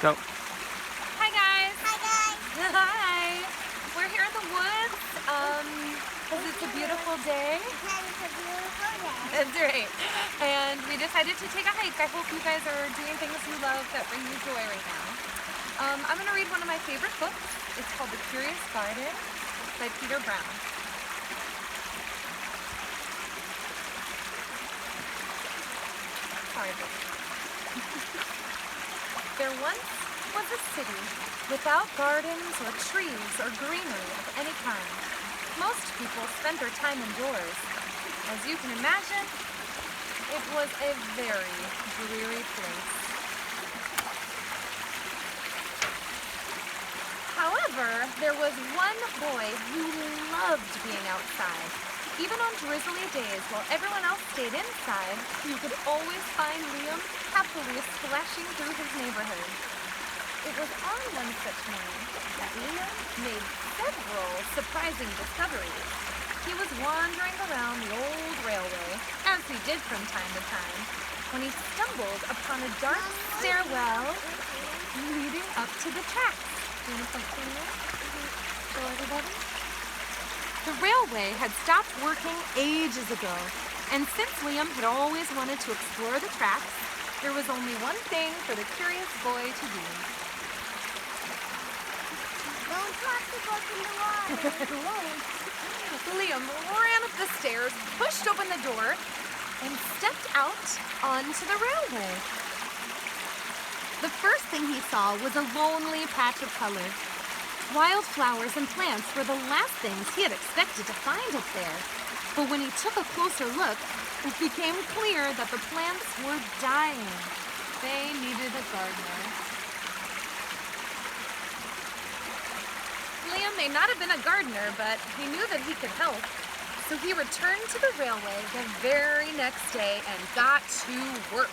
Go. Hi guys. Hi guys. Hi. We're here in the woods because it's a beautiful day. Because it's a beautiful day. That's right. And we decided to take a hike. I hope you guys are doing things you love that bring you joy right now. I'm going to read one of my favorite books. It's called The Curious Garden by Peter Brown. Sorry, baby. There once was a city without gardens or trees or greenery of any kind. Most people spent their time indoors. As you can imagine, it was a very dreary place. However, there was one boy who loved being outside. Even on drizzly days while everyone else stayed inside, you could always find Liam happily splashing through his neighborhood. It was on one such morning that Liam made several surprising discoveries. He was wandering around the old railway, as he did from time to time, when he stumbled upon a dark stairwell leading up to the tracks. Do you want to point to me? Show everybody? The railway had stopped working ages ago, and since Liam had always wanted to explore the tracks, there was only one thing for the curious boy to do. Don't toss the book in the water. Liam ran up the stairs, pushed open the door, and stepped out onto the railway. The first thing he saw was a lonely patch of color. Wildflowers and plants were the last things he had expected to find up there. But when he took a closer look, it became clear that the plants were dying. They needed a gardener. Liam may not have been a gardener, but he knew that he could help. So he returned to the railway the very next day and got to work.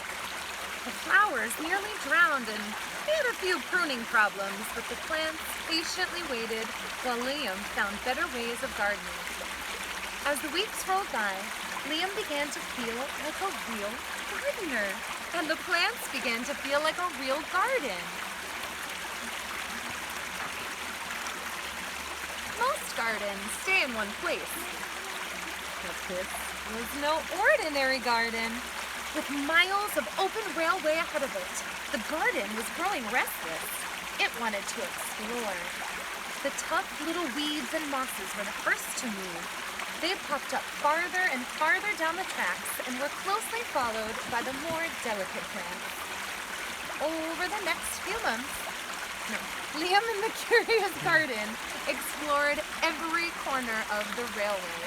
The flowers nearly drowned and he had a few pruning problems, but the plants patiently waited while Liam found better ways of gardening. As the weeks rolled by, Liam began to feel like a real gardener, and the plants began to feel like a real garden. Most gardens stay in one place, but this was no ordinary garden. With miles of open railway ahead of it, the garden was growing restless. It wanted to explore. The tough little weeds and mosses were the first to move. They popped up farther and farther down the tracks and were closely followed by the more delicate plants. Over the next few months, Liam in the Curious Garden explored every corner of the railway.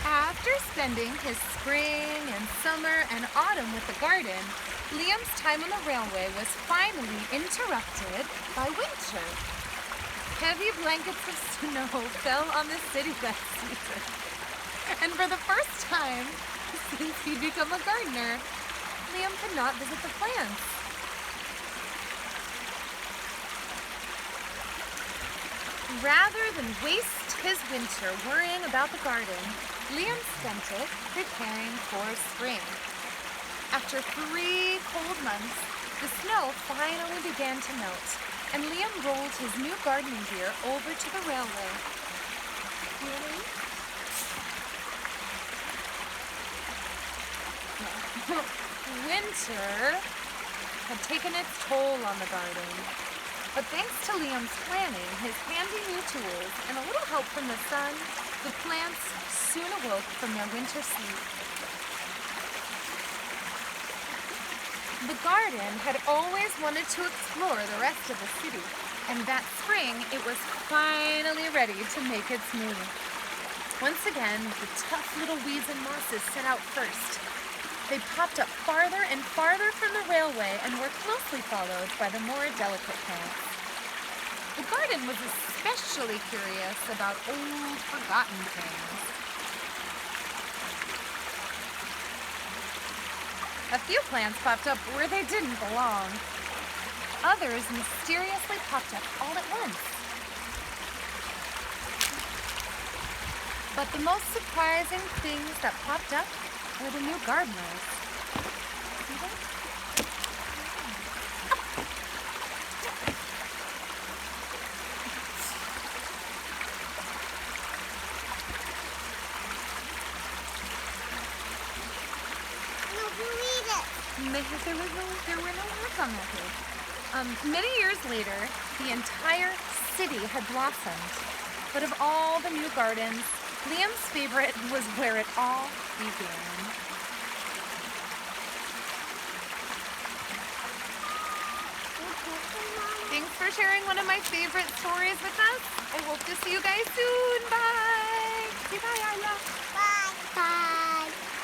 After spending his spring and summer and autumn with the garden, Liam's time on the railway was finally interrupted by winter. Heavy blankets of snow fell on the city that season. And for the first time since he'd become a gardener, Liam could not visit the plants. Rather than waste his winter worrying about the garden, Liam spent it preparing for spring. After 3 cold months, the snow finally began to melt, and Liam rolled his new gardening gear over to the railway. Winter had taken its toll on the garden. But thanks to Liam's planning, his handy new tools, and a little help from the sun, the plants soon awoke from their winter sleep. The garden had always wanted to explore the rest of the city, and that spring it was finally ready to make its move. Once again, the tough little weeds and mosses set out first. They popped up farther and farther from the railway and were closely followed by the more delicate plants. The garden was especially curious about old, forgotten things. A few plants popped up where they didn't belong. Others others mysteriously popped up all at once. But the most surprising things that popped up were the new gardeners. See them? No, believe it. There were no words on that page. Many years later, the entire city had blossomed. But of all the new gardens, Liam's favorite was where it all began. Thanks for sharing one of my favorite stories with us. I hope to see you guys soon. Bye. Say bye, Arya.